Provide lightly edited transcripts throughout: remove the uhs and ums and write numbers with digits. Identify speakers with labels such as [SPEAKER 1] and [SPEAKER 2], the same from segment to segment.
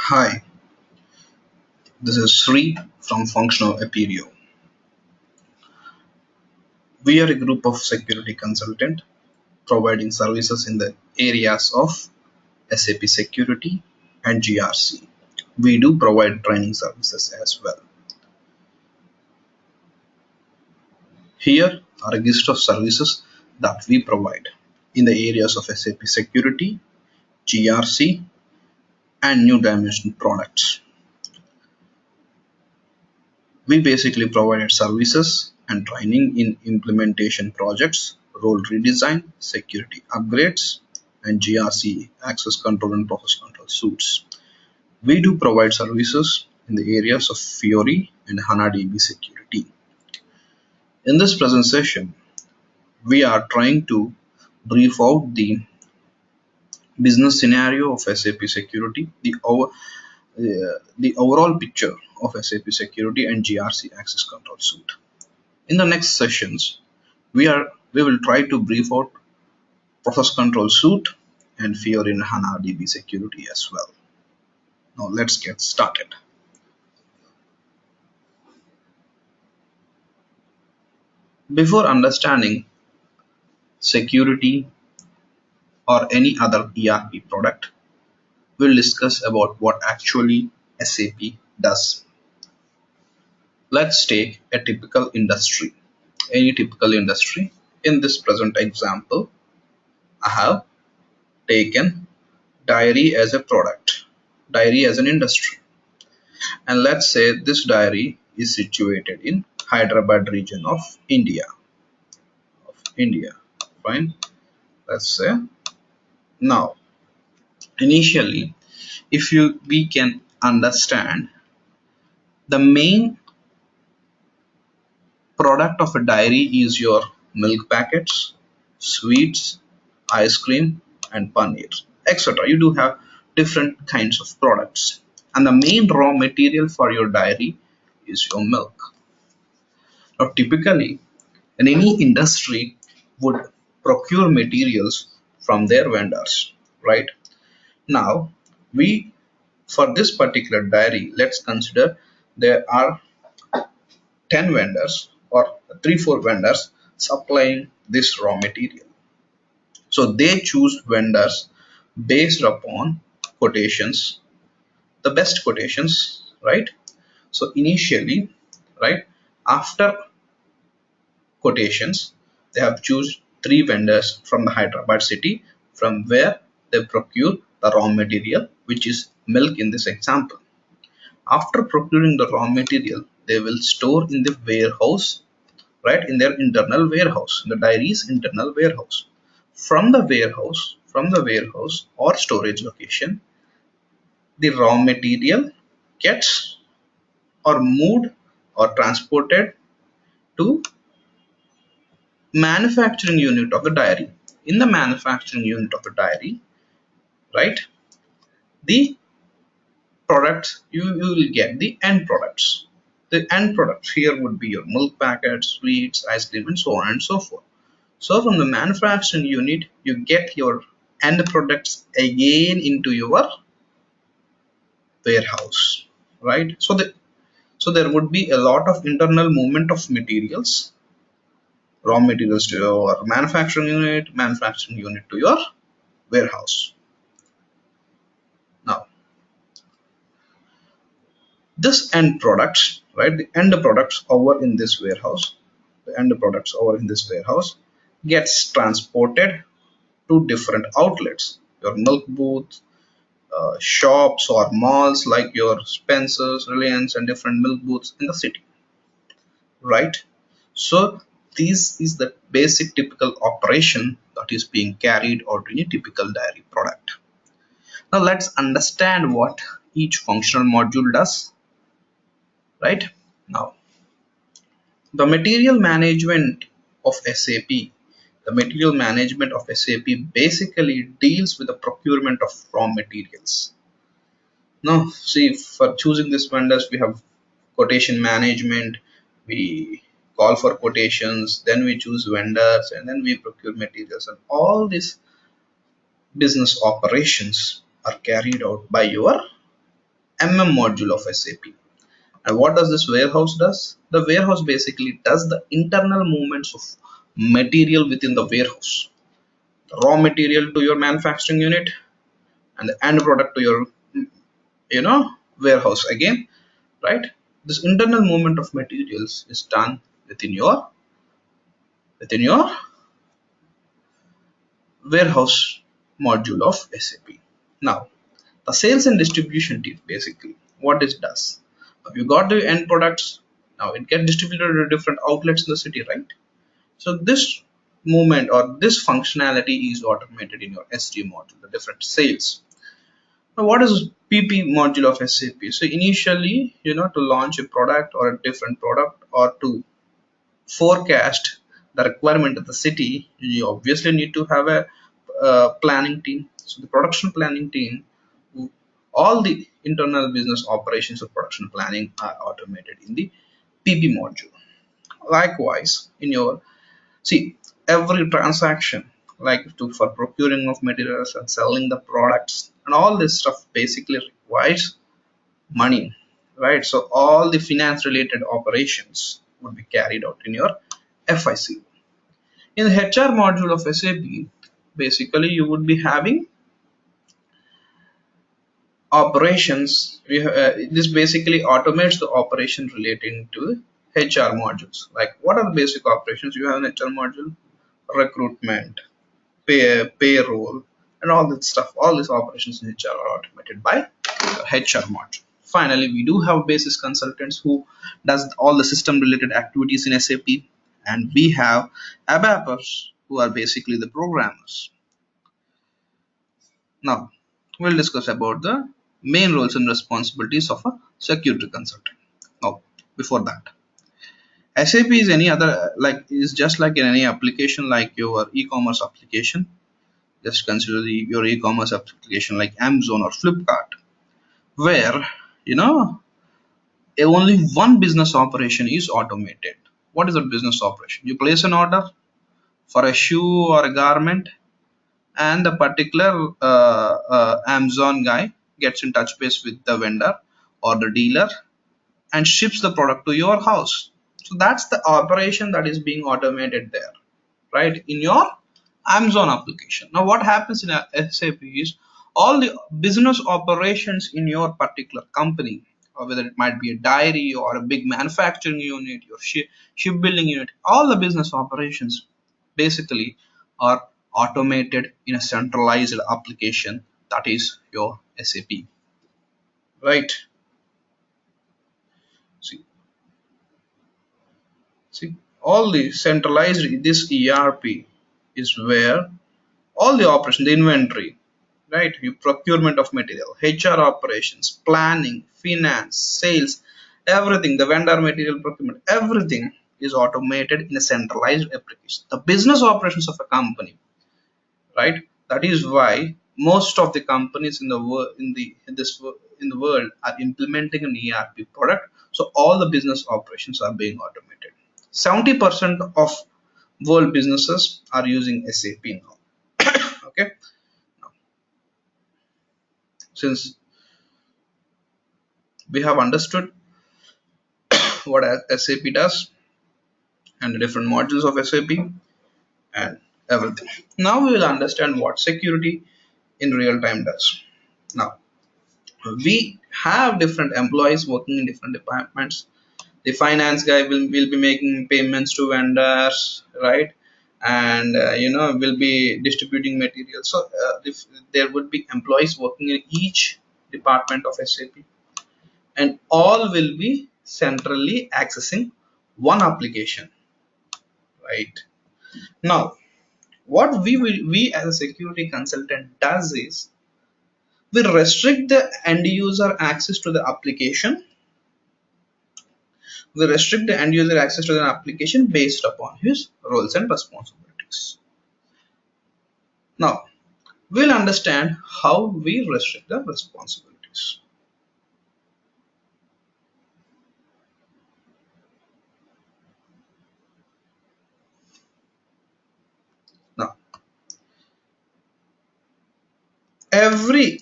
[SPEAKER 1] Hi, this is Sri from functionalaperio. We are a group of security consultants providing services in the areas of SAP Security and GRC. We do provide training services as well. Here are a list of services that we provide in the areas of SAP Security, GRC, and new dimension products. We basically provided services and training in implementation projects, role redesign, security upgrades, and GRC access control and process control suites. We do provide services in the areas of Fiori and HANA-DB security. In this present session, we are trying to brief out the business scenario of SAP Security, the overall picture of SAP Security and GRC access control suite. In the next sessions, we will try to brief out process control suite and Fiori in HANA DB security as well. Now let's get started. Before understanding security or any other ERP product, we'll discuss about what actually SAP does. Let's take a typical industry, any typical industry. In this present example, I have taken dairy as a product, dairy as an industry. And let's say this dairy is situated in Hyderabad region of India. Fine. Let's say now initially, if we can understand the main product of a dairy is your milk packets, sweets, ice cream, and paneer, etc. You do have different kinds of products, and the main raw material for your dairy is your milk. Now, typically, in any industry would procure materials from their vendors, right? Now, we for this particular dairy, let's consider there are 10 vendors or 3-4 vendors supplying this raw material. So they choose vendors based upon quotations, the best quotations, right? So initially, right, after quotations, they have choose 3 vendors from the Hyderabad city from where they procure the raw material, which is milk in this example. After procuring the raw material, they will store in the warehouse, right, in their internal warehouse, the dairy's internal warehouse. From the warehouse or storage location, the raw material gets or moved or transported to manufacturing unit of the dairy. In the manufacturing unit of the dairy, right, the products you will get the end products. The end products here would be your milk packets, sweets, ice cream, and so on and so forth. So from the manufacturing unit, you get your end products again into your warehouse, right? So there would be a lot of internal movement of materials, raw materials to your manufacturing unit to your warehouse. Now, this end products, right? The end products over in this warehouse, gets transported to different outlets. Your milk booth, shops or malls like your Spencer's, Reliance, and different milk booths in the city, right? So this is the basic typical operation that is being carried out in a typical dairy product. Now let's understand what each functional module does, right? Now, the material management of SAP, basically deals with the procurement of raw materials. Now, see, for choosing these vendors, we have quotation management. We call for quotations, then we choose vendors, and then we procure materials. And all these business operations are carried out by your module of SAP. And what does this warehouse does? The warehouse basically does the internal movements of material within the warehouse, the raw material to your manufacturing unit and the end product to your warehouse again, right? This internal movement of materials is done within your warehouse module of SAP. Now, the sales and distribution team basically what it does. You got the end products. Now it gets distributed to different outlets in the city, right? So this movement or this functionality is automated in your SD module, the different sales. Now, what is PP module of SAP? So initially, to launch a product or a different product or to forecast the requirement of the city, you obviously need to have a planning team. So the production planning team, all the internal business operations of production planning are automated in the PP module. Likewise, in your see every transaction like for procuring of materials and selling the products and all this stuff basically requires money, right? So all the finance related operations would be carried out in your FIC. In the HR module of SAP, basically you would be having operations. This basically automates the operation relating to HR modules. Like what are the basic operations you have in HR module? Recruitment, payroll, and all that stuff. All these operations in HR are automated by HR module. Finally, we do have basis consultants who does all the system related activities in SAP, and we have ABAPers who are basically the programmers. Now, we'll discuss about the main roles and responsibilities of a security consultant. Now, before that, SAP is any other is just like in any application like your e-commerce application. Just consider your e-commerce application like Amazon or Flipkart, where only one business operation is automated. What is a business operation? You place an order for a shoe or a garment, and the particular Amazon guy gets in touch base with the vendor or the dealer and ships the product to your house. So that's the operation that is being automated there, right, in your Amazon application. Now what happens in a SAP is all the business operations in your particular company, or whether it might be a dairy or a big manufacturing unit, your shipbuilding unit, all the business operations basically are automated in a centralized application, that is your SAP, right? See, all the centralized this ERP is where all the operation, the inventory, right? You procurement of material, HR operations, planning, finance, sales, everything, the vendor material procurement, everything is automated in a centralized application. The business operations of a company, right? That is why most of the companies in the world in the world are implementing an ERP product. So all the business operations are being automated. 70% of world businesses are using SAP now. Okay, since we have understood what SAP does and the different modules of SAP and everything, now we will understand what security in real time does. Now we have different employees working in different departments. The finance guy will be making payments to vendors, right? And will be distributing materials. So if there would be employees working in each department of SAP, and all will be centrally accessing one application, right? Now what we as a security consultant does is we restrict the end user access to the application. We restrict the end user access to the application based upon his roles and responsibilities. Now we'll understand how we restrict the responsibilities. Now every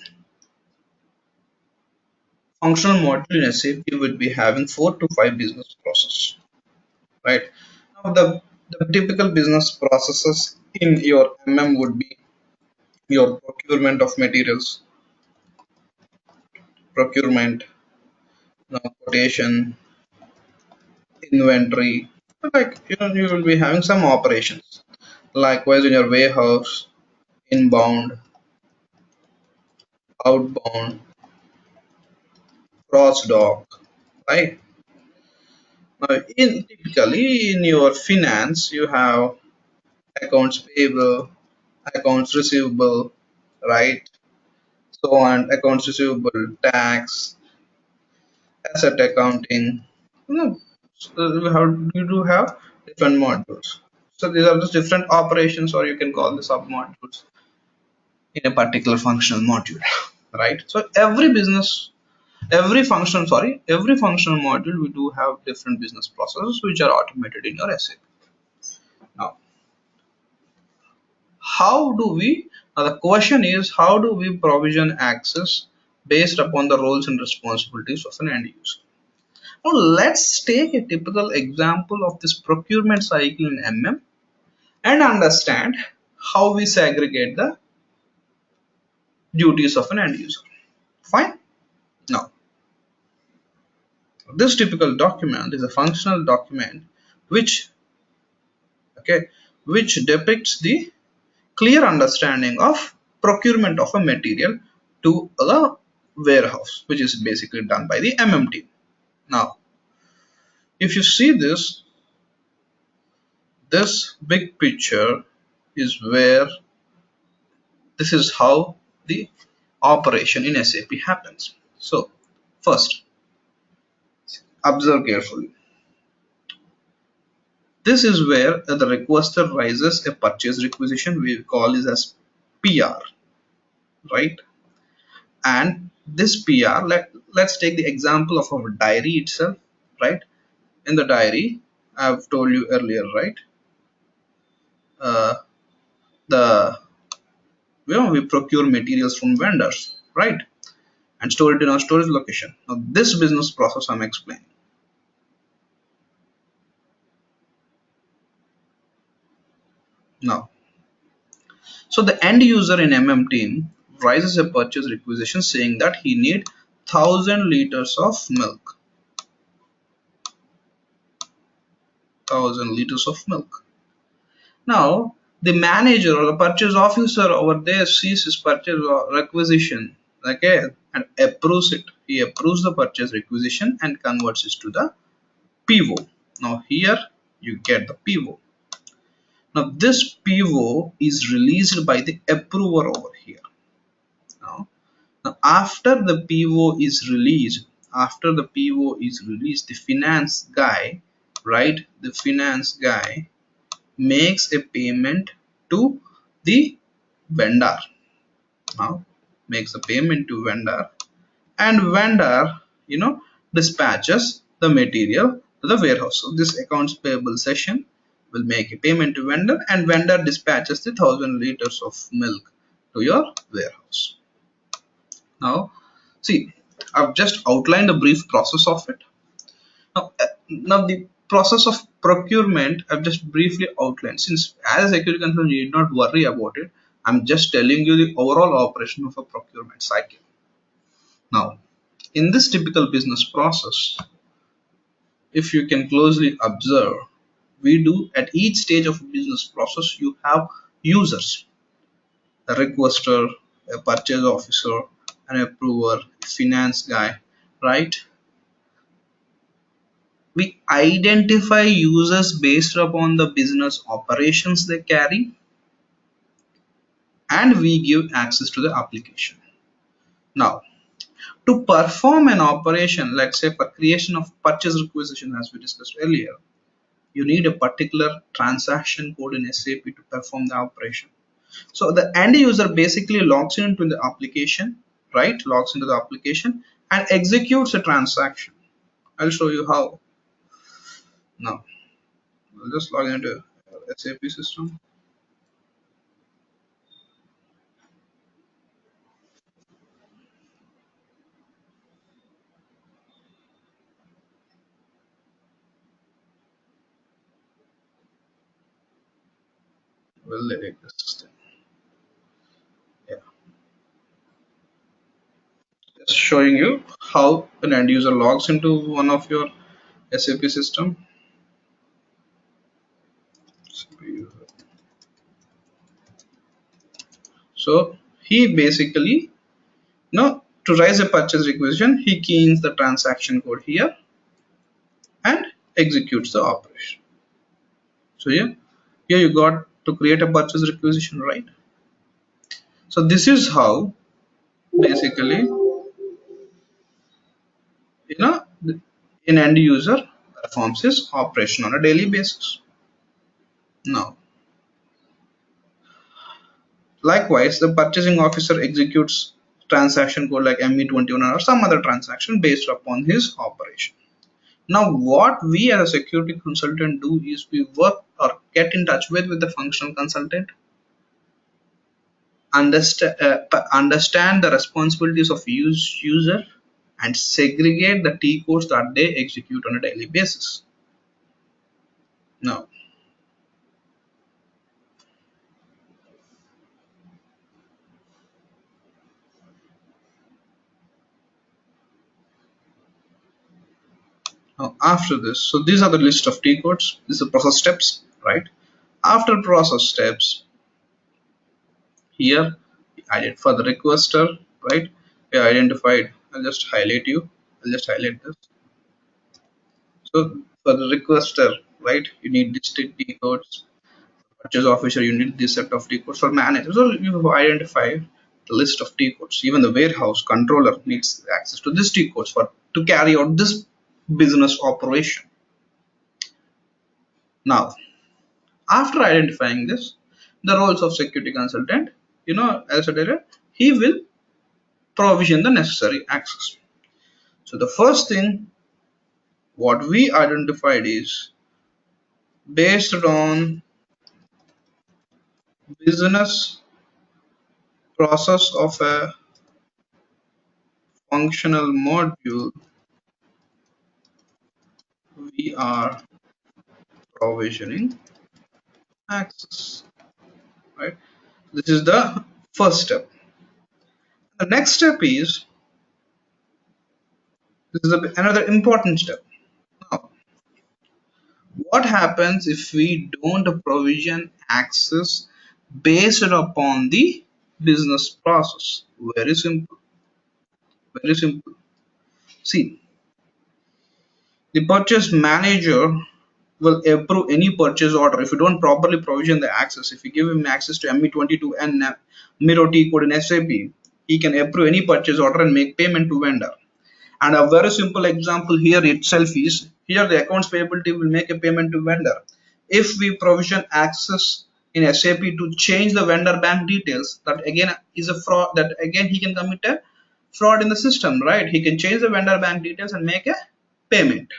[SPEAKER 1] functional module in SAP would be having 4 to 5 business processes, right? Now the typical business processes in your MM would be your procurement of materials, procurement, quotation, inventory. Like you will be having some operations. Likewise, in your warehouse, inbound, outbound, cross dock, right? Now, typically in your finance, you have accounts payable, accounts receivable, right? So on accounts receivable, tax, asset accounting. So you do have different modules. So these are just different operations, or you can call the sub modules in a particular functional module, right? So every functional module we do have different business processes which are automated in your SAP. Now, how do we? Now the question is, how do we provision access based upon the roles and responsibilities of an end user? Now let's take a typical example of this procurement cycle in MM and understand how we segregate the duties of an end user. Fine. Now, this typical document is a functional document which okay which depicts the clear understanding of procurement of a material to a warehouse, which is basically done by the MM team. Now, if you see this big picture is where this is how the operation in SAP happens. So, first, observe carefully. This is where the requester raises a purchase requisition. We call this as PR, right? And this PR, let's take the example of our diary itself, right? In the diary, I've told you earlier, right? Uh, the we procure materials from vendors, right? And store it in our storage location. Now, this business process I'm explaining. Now, so the end user in MM team raises a purchase requisition saying that he need 1,000 liters of milk. 1,000 liters of milk. Now, the manager or the purchase officer over there sees his purchase requisition, okay, and approves it. He approves the purchase requisition and converts it to the PO. Now, here you get the PO. Now, this PO is released by the approver over here. Now, after the PO is released, the finance guy, right? The finance guy makes a payment to the vendor. Now makes a payment to vendor, and vendor dispatches the material to the warehouse. So this accounts payable session will make a payment to vendor, and vendor dispatches the 1,000 liters of milk to your warehouse. Now see, I've just outlined a brief process of it. Now the process of procurement I've just briefly outlined. Since as a security concern you need not worry about it, I'm just telling you the overall operation of a procurement cycle. Now, in this typical business process, if you can closely observe, we do at each stage of business process you have users, a requester, a purchase officer, an approver, a finance guy, right? We identify users based upon the business operations they carry, and we give access to the application. Now, to perform an operation, let's say for creation of purchase requisition as we discussed earlier, you need a particular transaction code in SAP to perform the operation. So the end user basically logs into the application, right? Logs into the application and executes a transaction. I'll show you how. Now, I'll just log into SAP system. will delete this thing. Yeah, just showing you how an end user logs into one of your SAP system. So he basically, to raise a purchase requisition, he keys the transaction code here and executes the operation. So here you got to create a purchase requisition, right? So this is how basically, an end user performs his operation on a daily basis. Now, likewise, the purchasing officer executes transaction code like ME21 or some other transaction based upon his operation. Now, what we as a security consultant do is we work or get in touch with the functional consultant, understand the responsibilities of user, and segregate the T codes that they execute on a daily basis. Now, after this, so these are the list of T codes. This is the process steps, right? After process steps, here for the requester, right? We identified. I'll just highlight you. I'll just highlight this. So for the requester, right, you need these T codes. Purchase officer, you need this set of T codes. For manager, so you have identified the list of T codes. Even the warehouse controller needs access to this T codes to carry out this business operation. Now, after identifying this, the roles of security consultant, as I said, he will provision the necessary access. So the first thing what we identified is based on business process of a functional module, we are provisioning access, right? This is the first step. The next step is, this is another important step. Now, what happens if we don't provision access based upon the business process? Very simple. Very simple. See, the purchase manager will approve any purchase order if you don't properly provision the access. If you give him access to ME22 and Miro T code in SAP, he can approve any purchase order and make payment to vendor. And a very simple example here itself is, here the accounts payable team will make a payment to vendor. If we provision access in SAP to change the vendor bank details, that again is a fraud, that again he can commit a fraud in the system, right? He can change the vendor bank details and make a payment.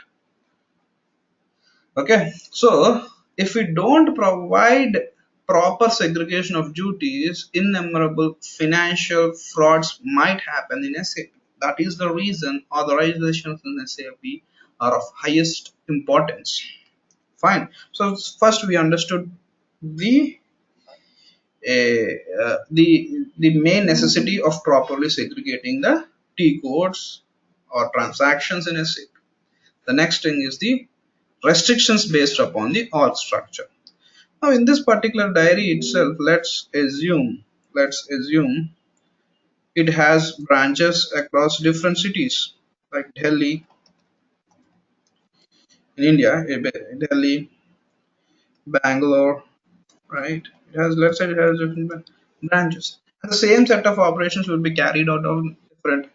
[SPEAKER 1] Okay, so if we don't provide proper segregation of duties, innumerable financial frauds might happen in SAP. That is the reason authorizations in SAP are of highest importance. Fine. So first we understood the the main necessity of properly segregating the T codes or transactions in SAP. The next thing is the restrictions based upon the org structure. Now in this particular diary itself, let's assume it has branches across different cities like Delhi in India, Delhi, Bangalore, right? It has, let's say it has different branches. And the same set of operations will be carried out on different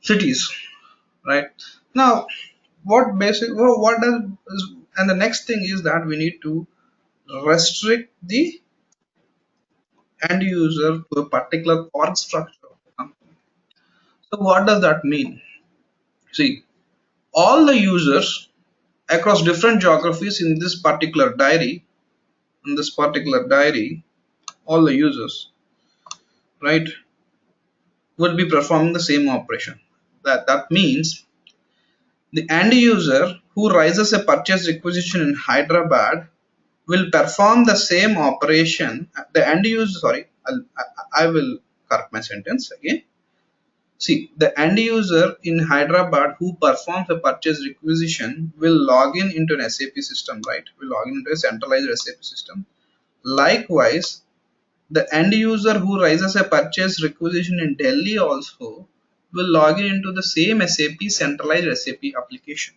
[SPEAKER 1] cities, right? Now, what does, and the next thing is that we need to restrict the end user to a particular org structure. So what does that mean? See, all the users across different geographies in this particular diary, all the users, right, would be performing the same operation. That means the end user who raises a purchase requisition in Hyderabad will perform the same operation. The end user, sorry, I will correct my sentence again. See, the end user in Hyderabad who performs a purchase requisition will log in into an SAP system, right? Will log in into a centralized SAP system. Likewise, the end user who raises a purchase requisition in Delhi also will log in into the same SAP centralized SAP application.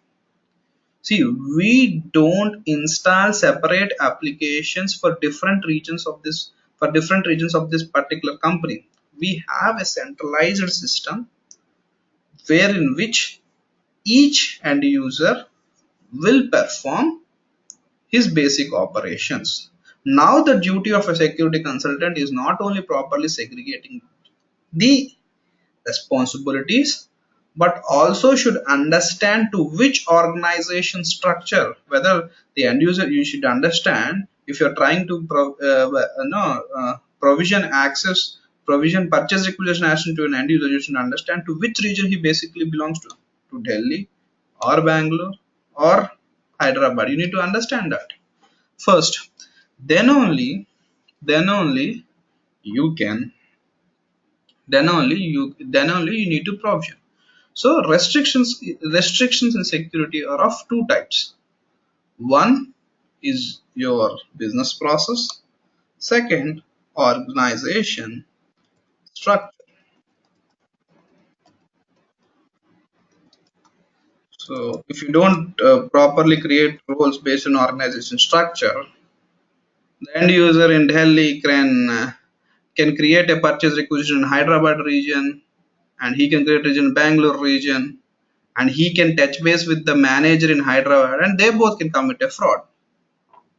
[SPEAKER 1] See, we don't install separate applications for different regions of this particular company. We have a centralized system wherein which each end user will perform his basic operations. Now the duty of a security consultant is not only properly segregating the responsibilities but also should understand to which organization structure, whether the end user, you should understand if you're trying to provision access, provision purchase requisition action to an end user, you should understand to which region he basically belongs to Delhi or Bangalore or Hyderabad. You need to understand that first, then only then only you can then only you need to provision. So restrictions in security are of two types. One is your business process. Second, organization structure. So if you don't properly create roles based on organization structure, the end user in Delhi can create a purchase requisition in Hyderabad region, and he can create region in Bangalore region, and he can touch base with the manager in Hyderabad, and they both can commit a fraud,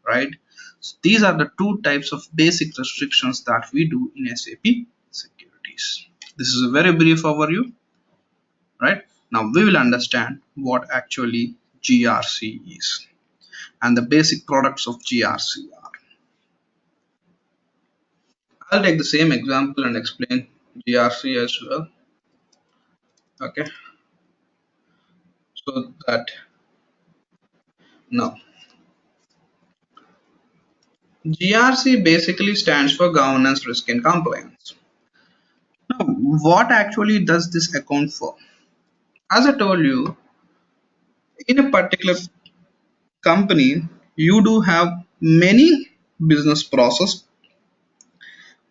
[SPEAKER 1] right? So these are the two types of basic restrictions that we do in SAP securities. This is a very brief overview, right? Now we will understand what actually GRC is and the basic products of GRC are. I'll take the same example and explain GRC as well. Okay, so that now GRC basically stands for governance, risk and compliance. Now, what actually does this account for? As I told you, in a particular company, you do have many business process,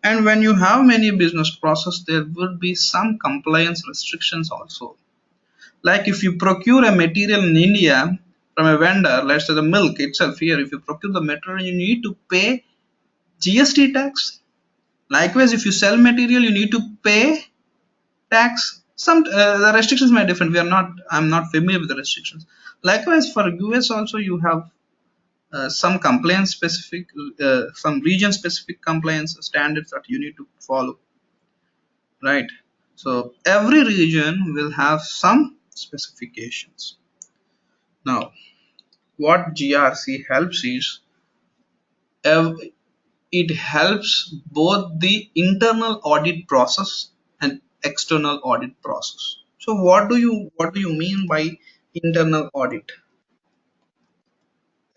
[SPEAKER 1] and when you have many business process, there would be some compliance restrictions also. Like if you procure a material in India from a vendor, let's say the milk itself here, if you procure the material, you need to pay GST tax. Likewise, if you sell material, you need to pay tax. Some the restrictions may different. I'm not familiar with the restrictions. Likewise, for US also, you have some compliance specific, some region specific compliance standards that you need to follow, right? So every region will have some specifications. Now, what GRC helps is it helps both the internal audit process and external audit process. So what do you mean by internal audit?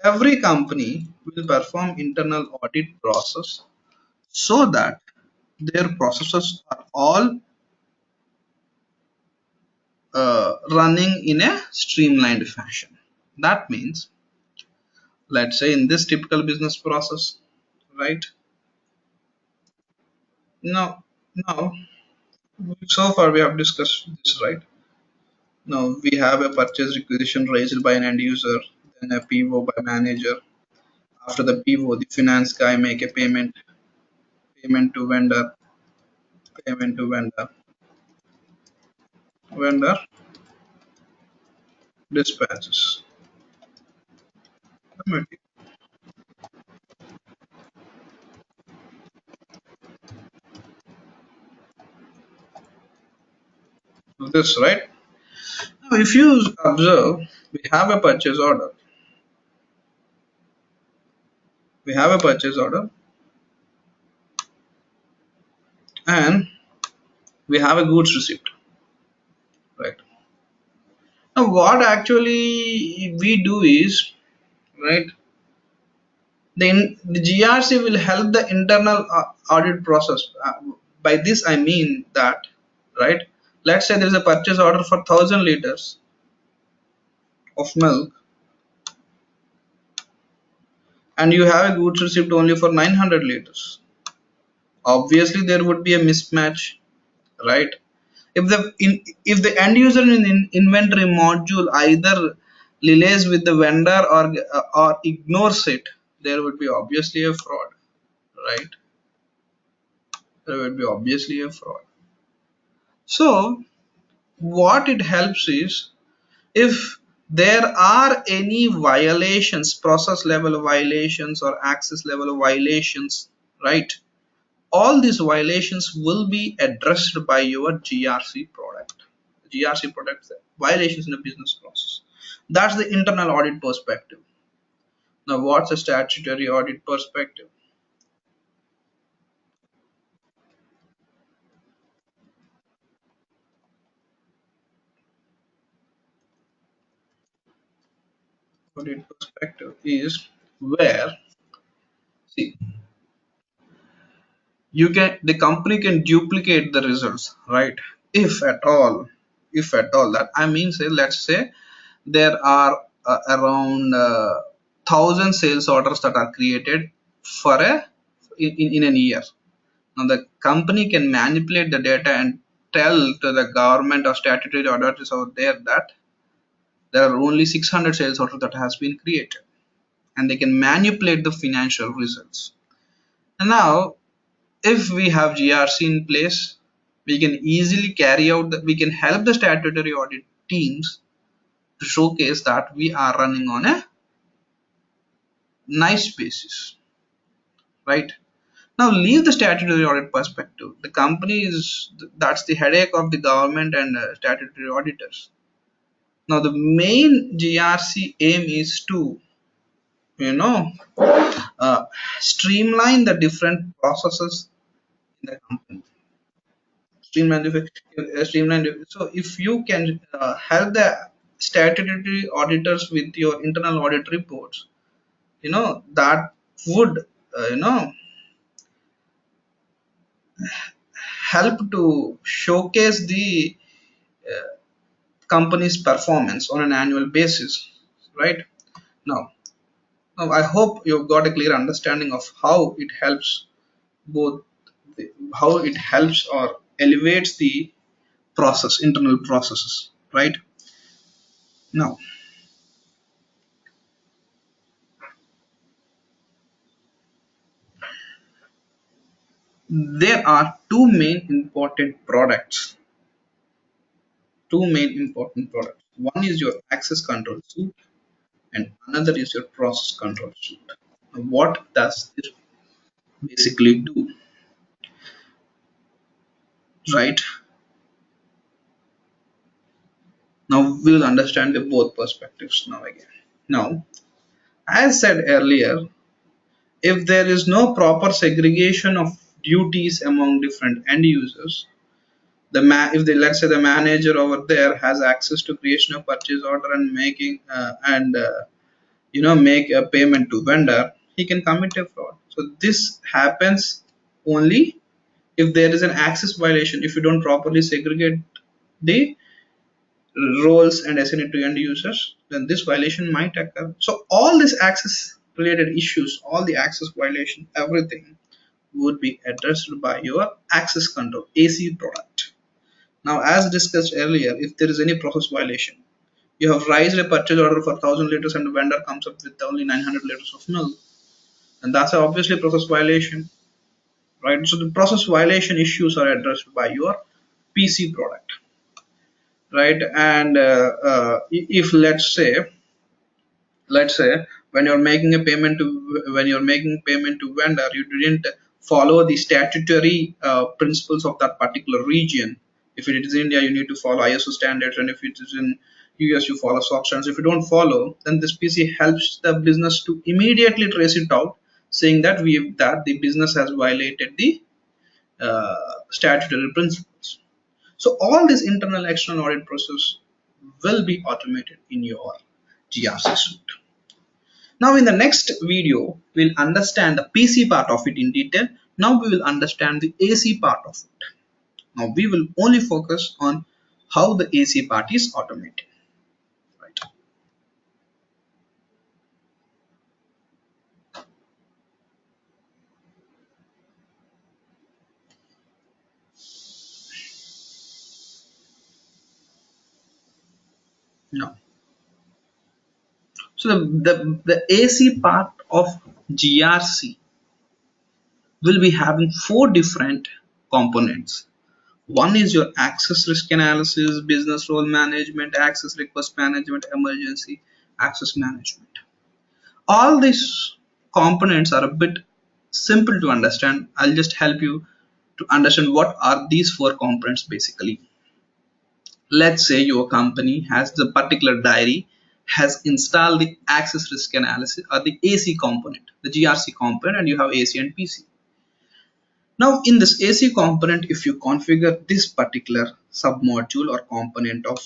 [SPEAKER 1] Every company will perform internal audit process so that their processes are all running in a streamlined fashion. That means, let's say in this typical business process, right? Now, so far we have discussed this, right? Now we have a purchase requisition raised by an end user, then a PO by manager. After the PO, the finance guy make a payment to vendor, payment to vendor dispatches. This, right? Now, if you observe, we have a purchase order. We have a purchase order, and we have a goods receipt, right? Now, what actually we do is, right? The GRC will help the internal audit process. By this I mean that, right? Let's say there is a purchase order for 1,000 liters of milk, and you have a goods receipt only for 900 liters. Obviously, there would be a mismatch, right? If the end user in inventory module either relays with the vendor or ignores it, there would be obviously a fraud, right? There would be obviously a fraud. So what it helps is, if there are any violations, process level violations or access level violations, right, all these violations will be addressed by your GRC product. GRC product violations in a business process. That's the internal audit perspective. Now what's a statutory audit perspective? Audit perspective is where, see, the company can duplicate the results, right? If at all if at all that I mean, say, let's say there are around 1,000 sales orders that are created for in a year. Now the company can manipulate the data and tell to the government or statutory auditors out there that there are only 600 sales orders that has been created, and they can manipulate the financial results. And now, if we have GRC in place, we can easily carry out we can help the statutory audit teams to showcase that we are running on a nice basis, right? Now leave the statutory audit perspective. The company is, that's the headache of the government and statutory auditors. Now the main GRC aim is to, you know, uh, streamline the different processes in the company. So if you can help the statutory auditors with your internal audit reports, that would uh, you know help to showcase the company's performance on an annual basis, right? Now now I hope you've got a clear understanding of how it helps, both how it helps or elevates the internal processes, right? Now there are two main important products. One is your access control suite, and another is your process control suite. Now, what does this basically do, right? Now we will understand the both perspectives now again. Now, as said earlier, if there is no proper segregation of duties among different end users, if the let's say the manager over there has access to creation of purchase order and making and make a payment to vendor, he can commit a fraud. So this happens only if there is an access violation, if you don't properly segregate the roles and assign it to end users, then this violation might occur. So all these access related issues, all the access violation, everything would be addressed by your access control AC product. Now as discussed earlier, if there is any process violation, you have raised a purchase order for 1,000 liters and the vendor comes up with only 900 liters of milk, and that's obviously a process violation, right? So the process violation issues are addressed by your PC product, right? And if let's say when you're making payment to vendor, you didn't follow the statutory principles of that particular region. If it is India, you need to follow ISO standards, and if it is in US, you follow SOC standards. If you don't follow, then this PC helps the business to immediately trace it out, saying that the business has violated the statutory principles. So all this internal external audit process will be automated in your GRC suite. Now in the next video, we'll understand the PC part of it in detail. Now we will understand the AC part of it. Now we will only focus on how the AC part is automated. Right. Now, so the AC part of GRC will be having four different components. One is your access risk analysis, business role management, access request management, emergency access management. All these components are a bit simple to understand. I'll just help you to understand what are these four components basically. Let's say your company has the particular diary, has installed the access risk analysis or the AC component, the GRC component, and you have AC and PC. Now in this AC component, if you configure this particular submodule or component of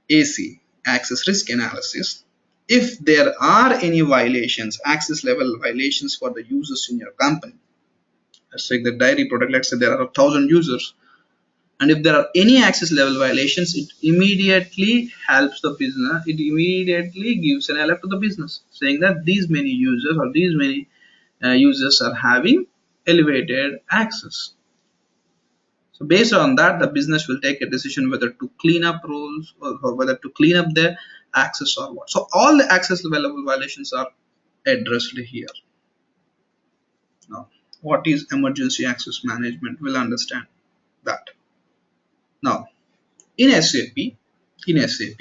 [SPEAKER 1] AC, access risk analysis, if there are any violations, access level violations for the users in your company, let's take the diary product, let's say there are 1,000 users, and if there are any access level violations, it immediately helps the business, it immediately gives an alert to the business saying that these many users or these many users are having elevated access. So based on that, the business will take a decision whether to clean up roles or whether to clean up their access or what. So all the access level violations are addressed here. Now, what is emergency access management? We'll understand that. Now, in SAP, in SAP,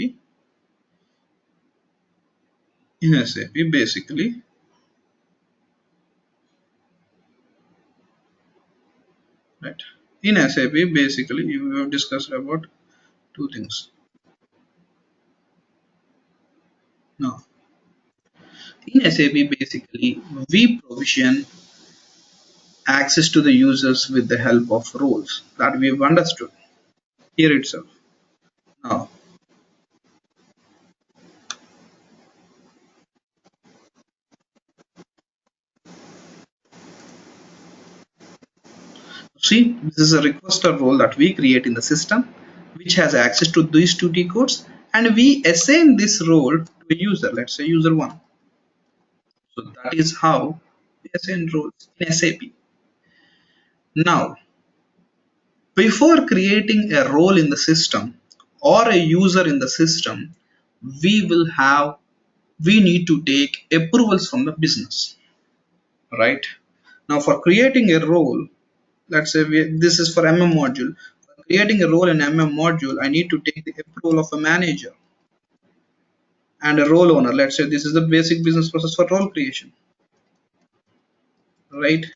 [SPEAKER 1] in SAP, basically, right? In SAP, basically, we have discussed about two things. Now, in SAP, basically, we provision access to the users with the help of roles that we've understood here itself. Now, see, this is a requester role that we create in the system, which has access to these two T codes, and we assign this role to a user, let's say user 1. So that is how we assign roles in SAP. Now, before creating a role in the system or a user in the system, we will have, we need to take approvals from the business, right? Now, for creating a role, let's say this is for MM module. For creating a role in MM module, I need to take the approval of a manager and a role owner. Let's say this is the basic business process for role creation, right?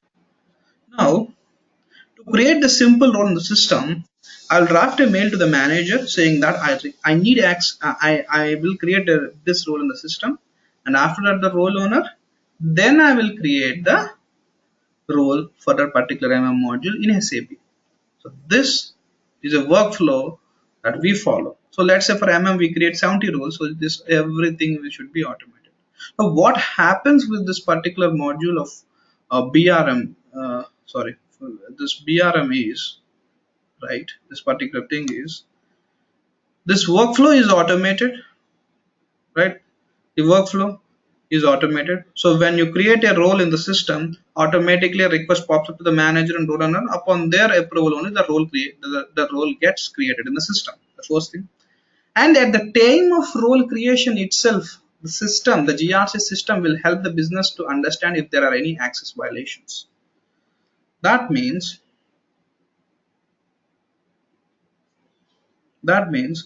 [SPEAKER 1] Now, to create the simple role in the system, I'll draft a mail to the manager saying that I need I will create this role in the system, and after that the role owner, then I will create the role for that particular MM module in SAP. So this is a workflow that we follow. So let's say for MM we create 70 roles, so this everything should be automated. Now what happens with this particular module of BRM? Sorry, this BRM is right. This particular thing is this workflow is automated, right? The workflow is automated. So when you create a role in the system, automatically a request pops up to the manager and role owner. Upon their approval only, the role gets created in the system. The first thing. And at the time of role creation itself, the system, the GRC system will help the business to understand if there are any access violations. That means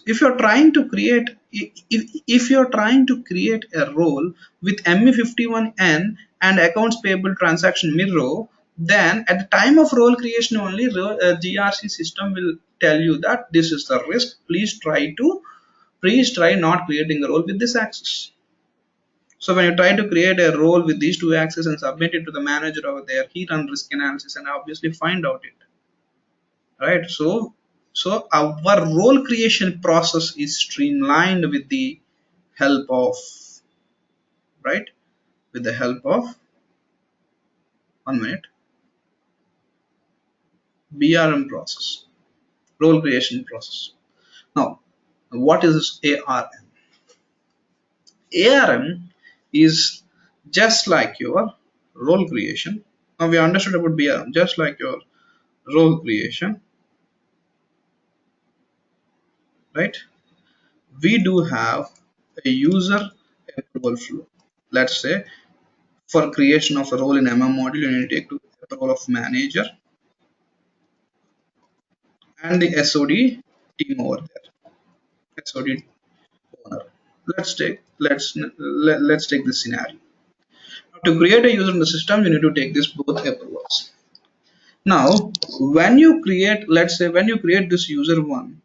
[SPEAKER 1] if you're trying to create if you're trying to create a role with ME51N and accounts payable transaction mirror, then at the time of role creation only GRC system will tell you that this is the risk. Please try not creating a role with this access. So when you try to create a role with these two access and submit it to the manager over there, he runs risk analysis and obviously find out it, right? So our role creation process is streamlined with the help of, right, with the help of 1 minute BRM process, role creation process. Now, what is this ARM? ARM is just like your role creation. Now we understood about BRM, just like your role creation, right? We do have a user approval flow. Let's say for creation of a role in module, you need to take to approval of manager and the SOD team over there. SOD owner. Let's take this scenario. To create a user in the system, you need to take this both approvals. Now, when you create, let's say when you create this user one,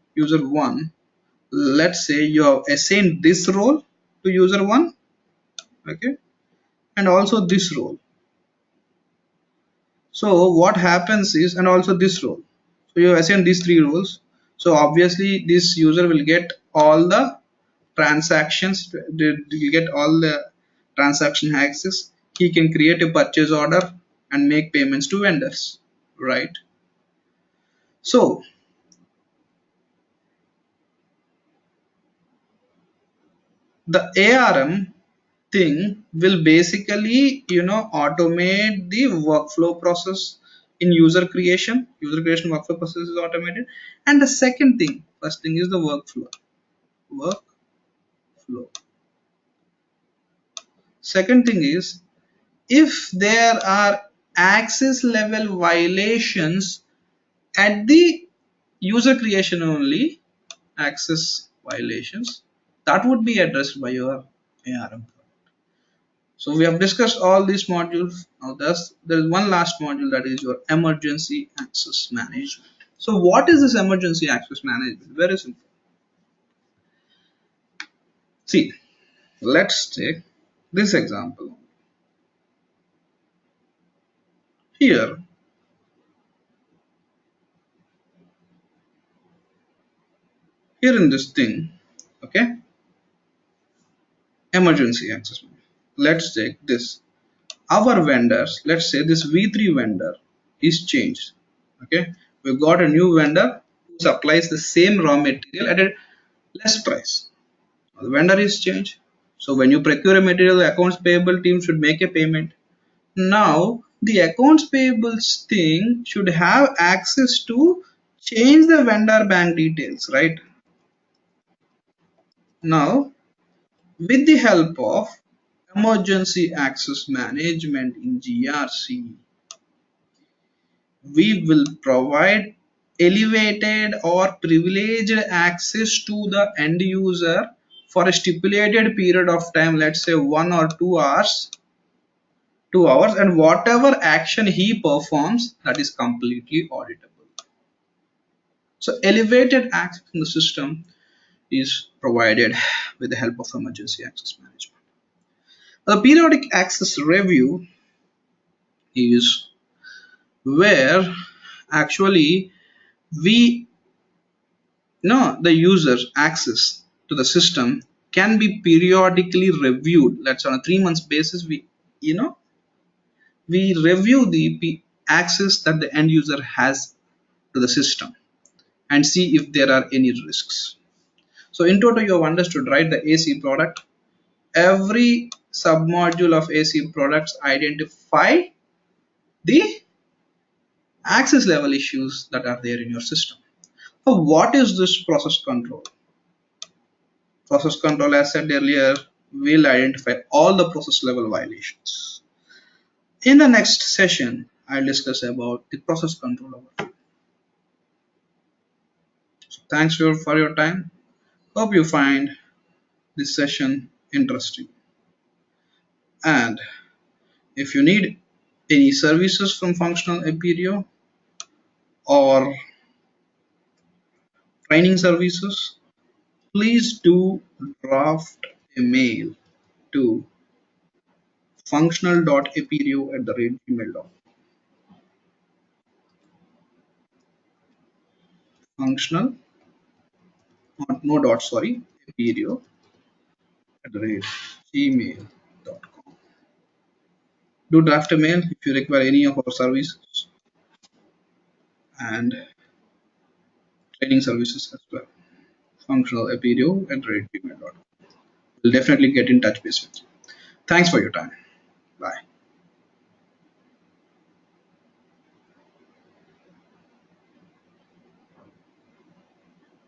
[SPEAKER 1] let's say you have assigned this role to user one, okay, and also this role. So what happens is, and also this role. So you assign these three roles. So obviously this user will get all the transactions, will get all the transaction access. He can create a purchase order and make payments to vendors, right? So the ARM thing will basically, automate the workflow process in user creation workflow process is automated. And the second thing, first thing is the workflow. Second thing is, if there are access level violations at the user creation only, access violations, that would be addressed by your ARM. So we have discussed all these modules. Now there is one last module, that is your emergency access management. So what is this emergency access management? Very simple. See, let's take this example. Here, in this thing, okay, emergency access management. Let's take this. Our vendors, let's say this V3 vendor is changed. Okay, we got a new vendor who supplies the same raw material at a less price. The vendor is changed. So when you procure a material, the accounts payable team should make a payment. Now the accounts payables thing should have access to change the vendor bank details, right? Now with the help of emergency access management in GRC, we will provide elevated or privileged access to the end user for a stipulated period of time, let's say 1 or 2 hours, 2 hours, and whatever action he performs, that is completely auditable. So elevated access in the system is provided with the help of emergency access management. The periodic access review is where actually we the user's access to the system can be periodically reviewed. Let's on a 3 months basis, we review the access that the end user has to the system and see if there are any risks. So in total, you have understood, right? The AC product, every submodule of AC products identify the access level issues that are there in your system. So what is this process control? Process control, as said earlier, will identify all the process level violations. In the next session, I'll discuss about the process control overview. So thanks for your time. Hope you find this session interesting. And if you need any services from Functional Aperio or training services, please do draft a mail to functional.aperio@gmail.com. Functional, no dot, sorry, aperio@gmail.com. Do draft a mail if you require any of our services and training services as well. Functionalaperio@gmail.com. We'll definitely get in touch with you. Thanks for your time. Bye.